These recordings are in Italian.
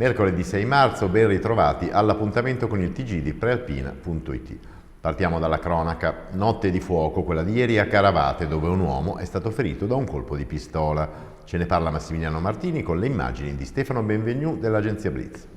Mercoledì 6 marzo, ben ritrovati all'appuntamento con il TG di prealpina.it. Partiamo dalla cronaca. Notte di fuoco, quella di ieri a Caravate, dove un uomo è stato ferito da un colpo di pistola. Ce ne parla Massimiliano Martini con le immagini di Stefano Benvenu dell'agenzia Blitz.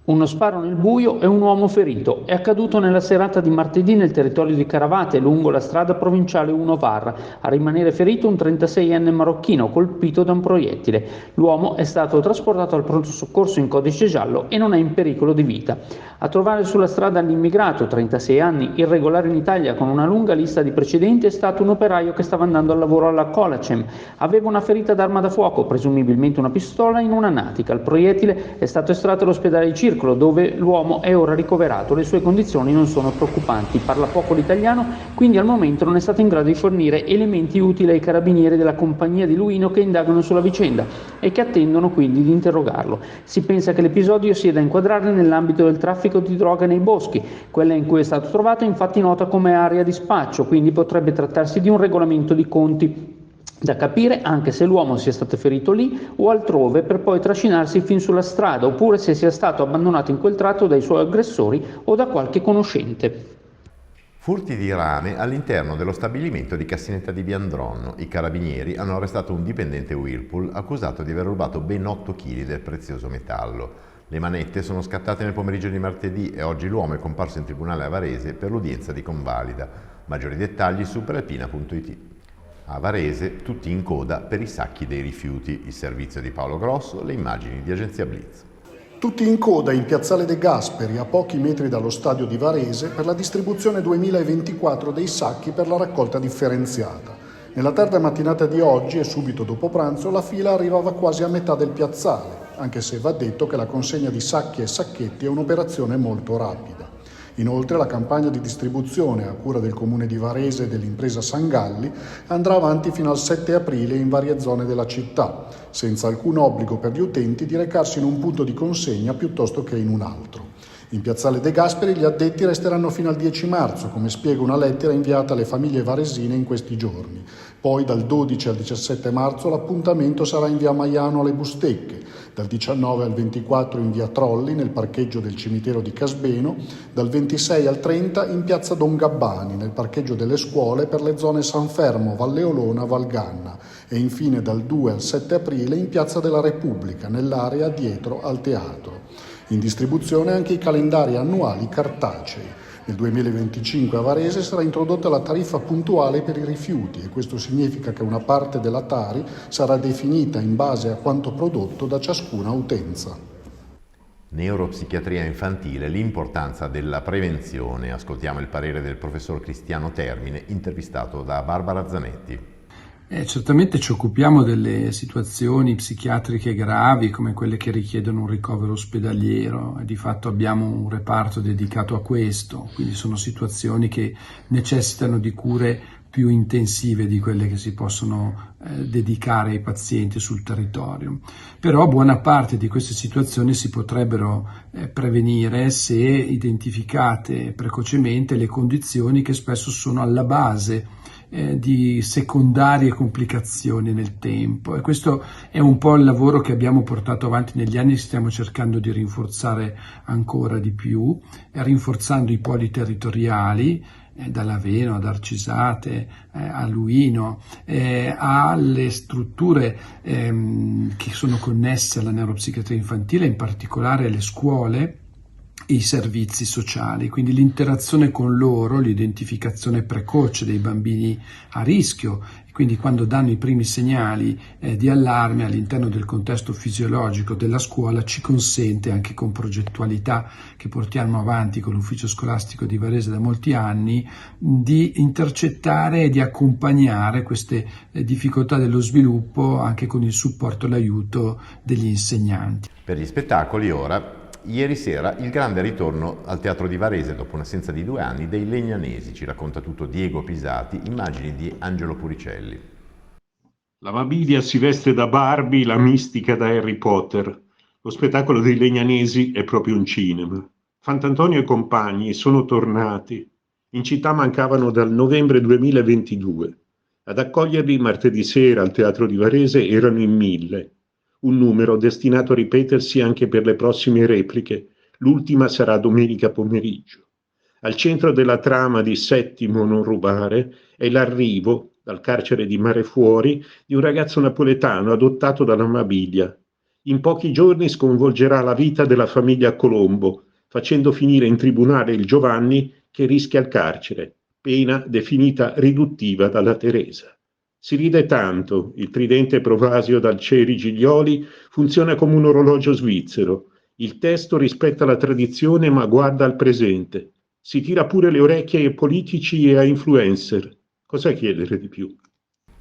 Uno sparo nel buio e un uomo ferito. È accaduto nella serata di martedì nel territorio di Caravate, lungo la strada provinciale 1 Var. A rimanere ferito un 36enne marocchino colpito da un proiettile. L'uomo è stato trasportato al pronto soccorso in codice giallo e non è in pericolo di vita. A trovare sulla strada l'immigrato, 36 anni, irregolare in Italia con una lunga lista di precedenti, è stato un operaio che stava andando al lavoro alla Colacem. Aveva una ferita d'arma da fuoco, presumibilmente una pistola, in una natica. Il proiettile è stato estratto all'ospedale di Circolo, dove l'uomo è ora ricoverato. Le sue condizioni non sono preoccupanti. Parla poco l'italiano, quindi al momento non è stato in grado di fornire elementi utili ai carabinieri della compagnia di Luino che indagano sulla vicenda e che attendono quindi di interrogarlo. Si pensa che l'episodio sia da inquadrare nell'ambito del traffico di droga nei boschi. Quella in cui è stato trovato è infatti nota come area di spaccio, quindi potrebbe trattarsi di un regolamento di conti. Da capire anche se l'uomo sia stato ferito lì o altrove per poi trascinarsi fin sulla strada, oppure se sia stato abbandonato in quel tratto dai suoi aggressori o da qualche conoscente. Furti di rame all'interno dello stabilimento di Cassinetta di Biandronno. I carabinieri hanno arrestato un dipendente Whirlpool accusato di aver rubato ben 8 kg del prezioso metallo. Le manette sono scattate nel pomeriggio di martedì e oggi l'uomo è comparso in tribunale a Varese per l'udienza di convalida. Maggiori dettagli su prealpina.it. A Varese tutti in coda per i sacchi dei rifiuti. Il servizio di Paolo Grosso, le immagini di agenzia Blitz. Tutti in coda in Piazzale De Gasperi, a pochi metri dallo stadio di Varese, per la distribuzione 2024 dei sacchi per la raccolta differenziata. Nella tarda mattinata di oggi e subito dopo pranzo la fila arrivava quasi a metà del piazzale, anche se va detto che la consegna di sacchi e sacchetti è un'operazione molto rapida. Inoltre la campagna di distribuzione a cura del comune di Varese e dell'impresa Sangalli andrà avanti fino al 7 aprile in varie zone della città, senza alcun obbligo per gli utenti di recarsi in un punto di consegna piuttosto che in un altro. In Piazzale De Gasperi gli addetti resteranno fino al 10 marzo, come spiega una lettera inviata alle famiglie varesine in questi giorni. Poi dal 12 al 17 marzo l'appuntamento sarà in via Maiano alle Bustecche, dal 19 al 24 in via Trolli nel parcheggio del cimitero di Casbeno, dal 26 al 30 in piazza Don Gabbani nel parcheggio delle scuole per le zone San Fermo, Valleolona, Valganna e infine dal 2 al 7 aprile in piazza della Repubblica nell'area dietro al teatro. In distribuzione anche i calendari annuali cartacei. Nel 2025 a Varese sarà introdotta la tariffa puntuale per i rifiuti e questo significa che una parte della Tari sarà definita in base a quanto prodotto da ciascuna utenza. Neuropsichiatria infantile, l'importanza della prevenzione. Ascoltiamo il parere del professor Cristiano Termine, intervistato da Barbara Zanetti. Certamente ci occupiamo delle situazioni psichiatriche gravi come quelle che richiedono un ricovero ospedaliero e di fatto abbiamo un reparto dedicato a questo, quindi sono situazioni che necessitano di cure più intensive di quelle che si possono dedicare ai pazienti sul territorio. Però buona parte di queste situazioni si potrebbero prevenire se identificate precocemente le condizioni che spesso sono alla base di secondarie complicazioni nel tempo, e questo è un po' il lavoro che abbiamo portato avanti negli anni e stiamo cercando di rinforzare ancora di più, rinforzando i poli territoriali dall'Aveno ad Arcisate a Luino, alle strutture che sono connesse alla neuropsichiatria infantile, in particolare alle scuole e i servizi sociali, quindi l'interazione con loro, l'identificazione precoce dei bambini a rischio, e quindi quando danno i primi segnali di allarme all'interno del contesto fisiologico della scuola ci consente, anche con progettualità che portiamo avanti con l'ufficio scolastico di Varese da molti anni, di intercettare e di accompagnare queste difficoltà dello sviluppo anche con il supporto e l'aiuto degli insegnanti. Per gli spettacoli ora, ieri sera il grande ritorno al Teatro di Varese dopo un'assenza di 2 anni dei Legnanesi. Ci racconta tutto Diego Pisati, immagini di Angelo Puricelli. La Mabilia si veste da Barbie, la mistica da Harry Potter. Lo spettacolo dei Legnanesi è proprio un cinema. Fant'Antonio e compagni sono tornati. In città mancavano dal novembre 2022. Ad accoglierli martedì sera al Teatro di Varese erano in 1000. un numero destinato a ripetersi anche per le prossime repliche. L'ultima sarà domenica pomeriggio. Al centro della trama di Settimo non rubare è l'arrivo, dal carcere di Marefuori, di un ragazzo napoletano adottato dalla Mabiglia. In pochi giorni sconvolgerà la vita della famiglia Colombo, facendo finire in tribunale il Giovanni che rischia il carcere, pena definita riduttiva dalla Teresa. Si ride tanto, il tridente Provasio dal Ceri Giglioli funziona come un orologio svizzero. Il testo rispetta la tradizione ma guarda al presente. Si tira pure le orecchie ai politici e ai influencer. Cosa chiedere di più?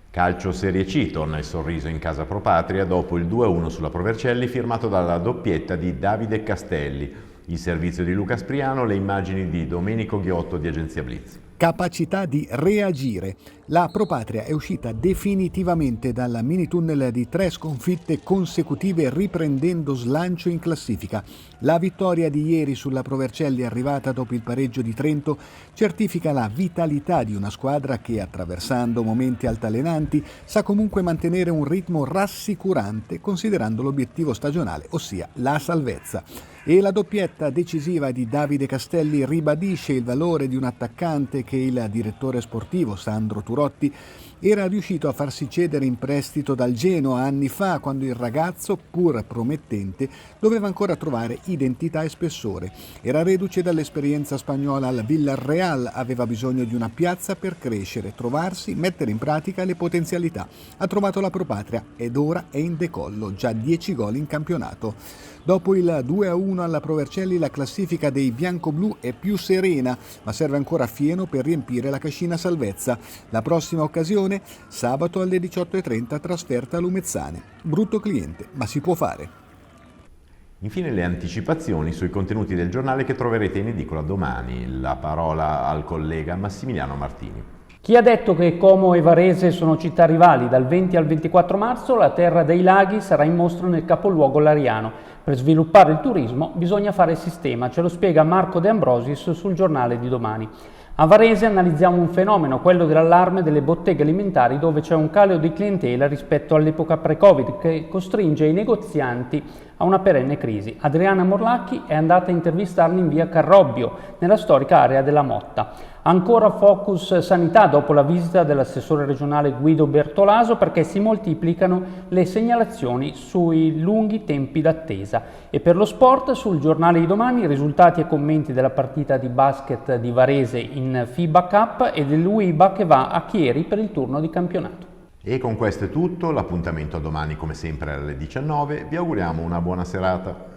Calcio Serie C, torna il sorriso in casa Pro Patria dopo il 2-1 sulla Pro Vercelli firmato dalla doppietta di Davide Castelli. Il servizio di Luca Spriano, le immagini di Domenico Ghiotto di Agenzia Blitz. Capacità di reagire. La Pro Patria è uscita definitivamente dal mini tunnel di 3 sconfitte consecutive riprendendo slancio in classifica. La vittoria di ieri sulla Pro Vercelli, arrivata dopo il pareggio di Trento, certifica la vitalità di una squadra che, attraversando momenti altalenanti, sa comunque mantenere un ritmo rassicurante considerando l'obiettivo stagionale, ossia la salvezza. E la doppietta decisiva di Davide Castelli ribadisce il valore di un attaccante che il direttore sportivo Sandro Turotti era riuscito a farsi cedere in prestito dal Genoa anni fa, quando il ragazzo, pur promettente, doveva ancora trovare identità e spessore. Era reduce dall'esperienza spagnola al Villarreal, aveva bisogno di una piazza per crescere, trovarsi, mettere in pratica le potenzialità. Ha trovato la Pro Patria ed ora è in decollo, già 10 gol in campionato. Dopo il 2-1 alla Pro Vercelli la classifica dei biancoblù è più serena, ma serve ancora fieno per riempire la cascina salvezza. La prossima occasione, sabato alle 18:30, trasferta a Lumezzane. Brutto cliente, ma si può fare. Infine le anticipazioni sui contenuti del giornale che troverete in edicola domani. La parola al collega Massimiliano Martini. Chi ha detto che Como e Varese sono città rivali? Dal 20 al 24 marzo la Terra dei Laghi sarà in mostra nel capoluogo lariano. Per sviluppare il turismo bisogna fare sistema, ce lo spiega Marco De Ambrosis sul giornale di domani. A Varese analizziamo un fenomeno, quello dell'allarme delle botteghe alimentari, dove c'è un calo di clientela rispetto all'epoca pre-Covid che costringe i negozianti a una perenne crisi. Adriana Morlacchi è andata a intervistarli in via Carrobbio, nella storica area della Motta. Ancora focus sanità dopo la visita dell'assessore regionale Guido Bertolaso, perché si moltiplicano le segnalazioni sui lunghi tempi d'attesa. E per lo sport, sul giornale di domani, risultati e commenti della partita di basket di Varese in FIBA Cup e dell'UIBA che va a Chieri per il turno di campionato. E con questo è tutto, l'appuntamento a domani come sempre alle 19, vi auguriamo una buona serata.